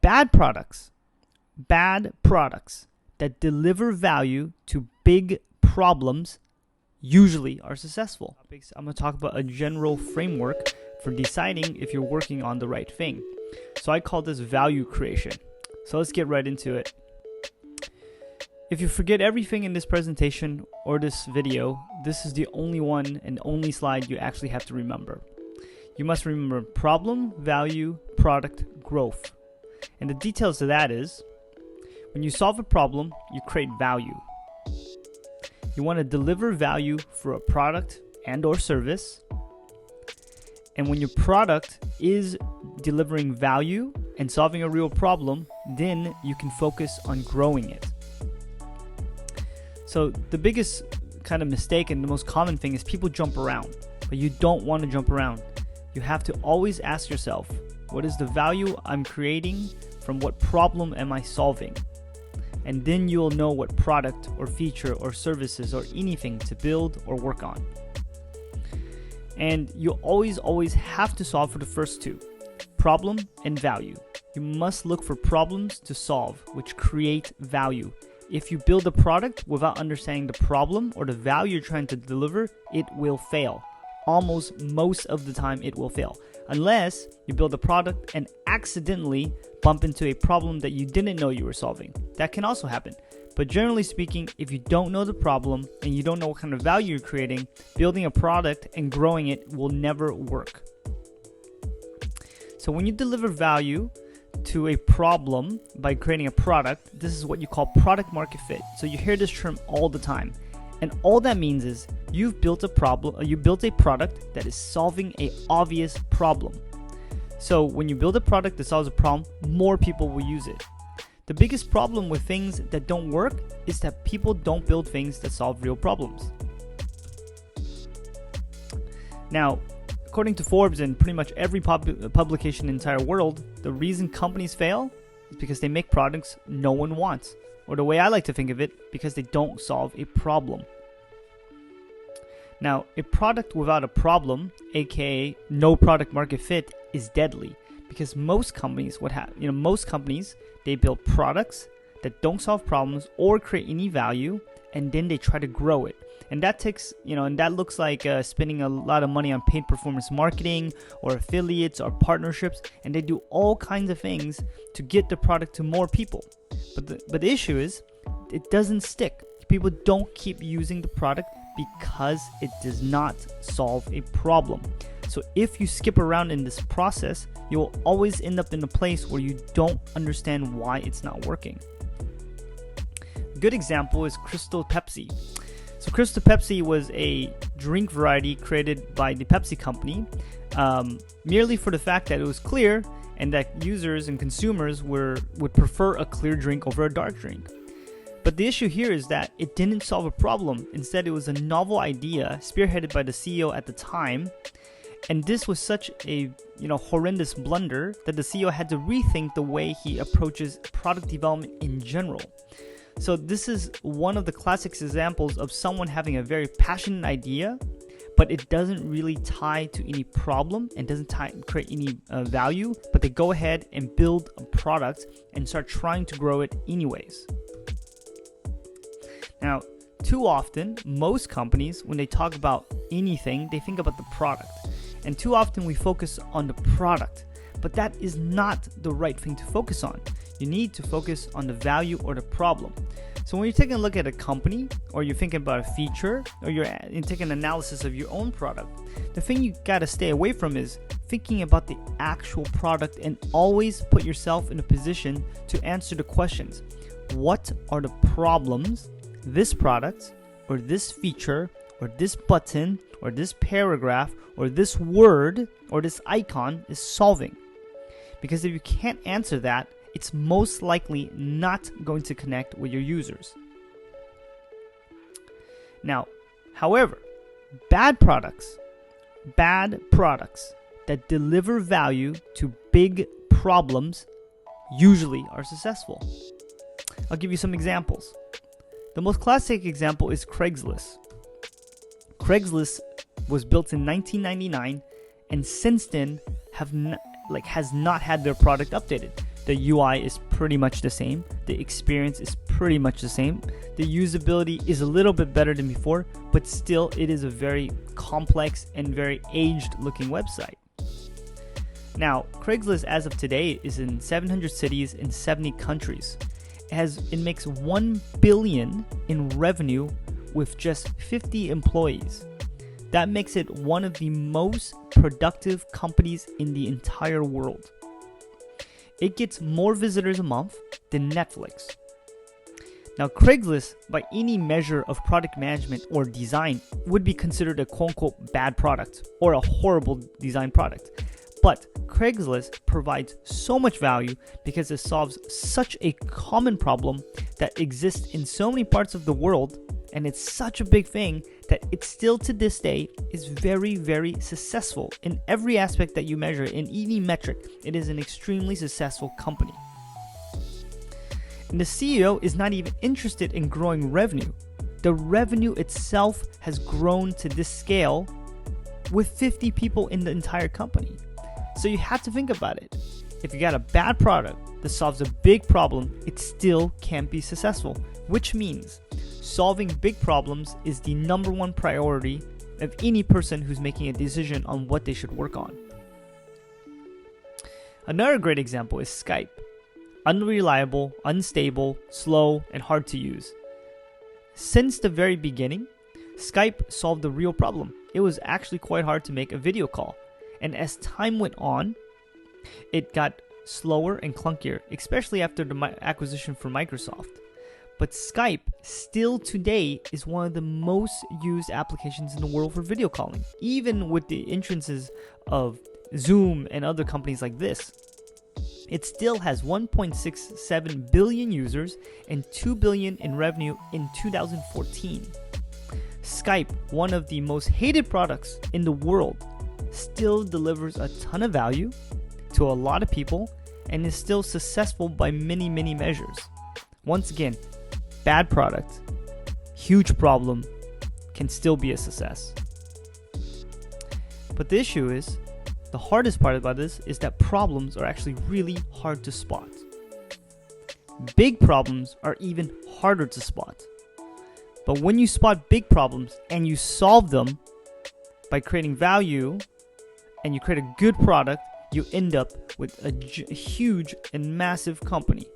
Bad products that deliver value to big problems usually are successful. I'm going to talk about a general framework for deciding if you're working on the right thing. So I call this value creation. So let's get right into it. If you forget everything in this presentation or this video, this is the only one and only slide you actually have to remember. You must remember problem, value, product, growth. And the details of that is, when you solve a problem, you create value. You want to deliver value for a product and or service. And when your product is delivering value and solving a real problem, then you can focus on growing it. So the biggest kind of mistake and the most common thing is people jump around, but you don't want to jump around. You have to always ask yourself, what is the value I'm creating? From what problem am I solving? And then you'll know what product or feature or services or anything to build or work on. And you always have to solve for the first two, problem and value. You must look for problems to solve, which create value. If you build a product without understanding the problem or the value you're trying to deliver, it will fail. Almost most of the time it will fail. Unless you build a product and accidentally bump into a problem that you didn't know you were solving. That can also happen. But generally speaking, if you don't know the problem and you don't know what kind of value you're creating, building a product and growing it will never work. So when you deliver value to a problem by creating a product, this is what you call product market fit. So you hear this term all the time. And all that means is you've built a product that is solving an obvious problem. So when you build a product that solves a problem, more people will use it. The biggest problem with things that don't work is that people don't build things that solve real problems. Now, according to Forbes and pretty much every publication in the entire world, the reason companies fail is because they make products no one wants. Or the way I like to think of it, because they don't solve a problem. Now, a product without a problem, aka no product market fit, is deadly. Because most companies, they build products that don't solve problems or create any value, and then they try to grow it. And that takes, and that looks like spending a lot of money on paid performance marketing or affiliates or partnerships, and they do all kinds of things to get the product to more people. But the issue is, it doesn't stick. People don't keep using the product because it does not solve a problem. So if you skip around in this process, you'll always end up in a place where you don't understand why it's not working. A good example is Crystal Pepsi. So Crystal Pepsi was a drink variety created by the Pepsi company, merely for the fact that it was clear and that users and consumers would prefer a clear drink over a dark drink. But the issue here is that it didn't solve a problem. Instead, it was a novel idea spearheaded by the CEO at the time. And this was such a horrendous blunder that the CEO had to rethink the way he approaches product development in general. So this is one of the classic examples of someone having a very passionate idea, but it doesn't really tie to any problem and doesn't create any value, but they go ahead and build a product and start trying to grow it anyways. Now, too often, most companies, when they talk about anything, they think about the product. And too often we focus on the product, but that is not the right thing to focus on. You need to focus on the value or the problem. So when you're taking a look at a company, or you're thinking about a feature, or you're taking an analysis of your own product, the thing you gotta stay away from is thinking about the actual product, and always put yourself in a position to answer the questions. What are the problems this product, or this feature, or this button, or this paragraph, or this word, or this icon is solving? Because if you can't answer that, it's most likely not going to connect with your users. Now, however, bad products that deliver value to big problems usually are successful. I'll give you some examples. The most classic example is Craigslist. Craigslist was built in 1999, and since then has not had their product updated. The UI is pretty much the same. The experience is pretty much the same. The usability is a little bit better than before, but still it is a very complex and very aged looking website. Now, Craigslist as of today is in 700 cities in 70 countries. It makes $1 billion in revenue with just 50 employees. That makes it one of the most productive companies in the entire world. It gets more visitors a month than Netflix. Now, Craigslist, by any measure of product management or design, would be considered a quote-unquote bad product or a horrible design product. But Craigslist provides so much value because it solves such a common problem that exists in so many parts of the world, and it's such a big thing that it still to this day is very, very successful in every aspect that you measure. In any metric, it is an extremely successful company. And the CEO is not even interested in growing revenue. The revenue itself has grown to this scale with 50 people in the entire company. So you have to think about it. If you got a bad product that solves a big problem, it still can't be successful, which means solving big problems is the number one priority of any person who's making a decision on what they should work on. Another great example is Skype. Unreliable, unstable, slow, and hard to use. Since the very beginning, Skype solved the real problem. It was actually quite hard to make a video call. And as time went on, it got slower and clunkier, especially after the acquisition from Microsoft. But Skype still today is one of the most used applications in the world for video calling, even with the entrances of Zoom and other companies like this. It still has 1.67 billion users and $2 billion in revenue in 2014. Skype, one of the most hated products in the world, still delivers a ton of value to a lot of people and is still successful by many, many measures. Once again, bad product, huge problem, can still be a success. But the issue is, the hardest part about this is that problems are actually really hard to spot. Big problems are even harder to spot. But when you spot big problems and you solve them by creating value and you create a good product, you end up with a huge and massive company.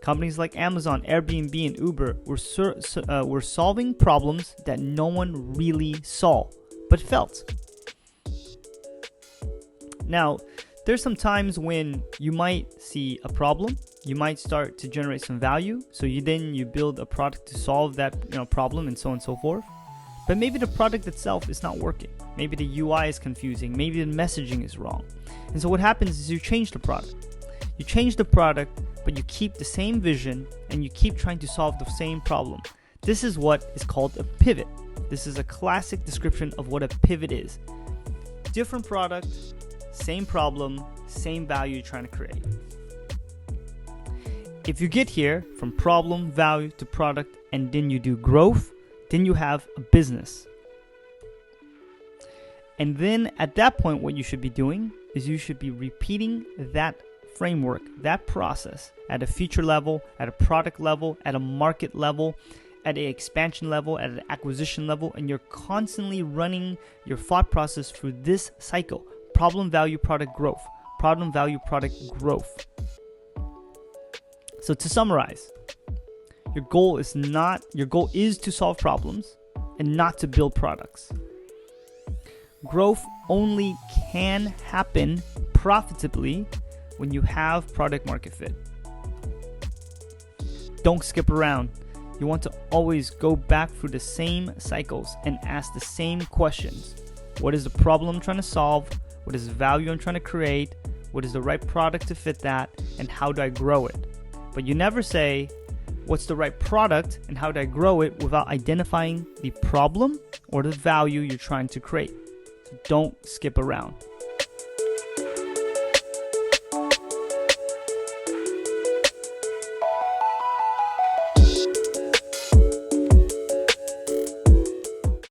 Companies like Amazon, Airbnb, and Uber were solving problems that no one really saw, but felt. Now, there's some times when you might see a problem, you might start to generate some value, so you build a product to solve that problem and so on and so forth. But maybe the product itself is not working. Maybe the UI is confusing. Maybe the messaging is wrong. And so what happens is you change the product. You change the product, but you keep the same vision and you keep trying to solve the same problem. This is what is called a pivot. This is a classic description of what a pivot is. Different product, same problem, same value you're trying to create. If you get here from problem, value to product, and then you do growth, then you have a business. And then at that point, what you should be doing is you should be repeating that framework, that process at a feature level, at a product level, at a market level, at an expansion level, at an acquisition level, and you're constantly running your thought process through this cycle. Problem, value, product, growth. Problem, value, product, growth. So to summarize, your goal is to solve problems and not to build products. Growth only can happen profitably when you have product market fit. Don't skip around. You want to always go back through the same cycles and ask the same questions. What is the problem I'm trying to solve? What is the value I'm trying to create? What is the right product to fit that? And how do I grow it? But you never say, what's the right product and how do I grow it without identifying the problem or the value you're trying to create. So don't skip around.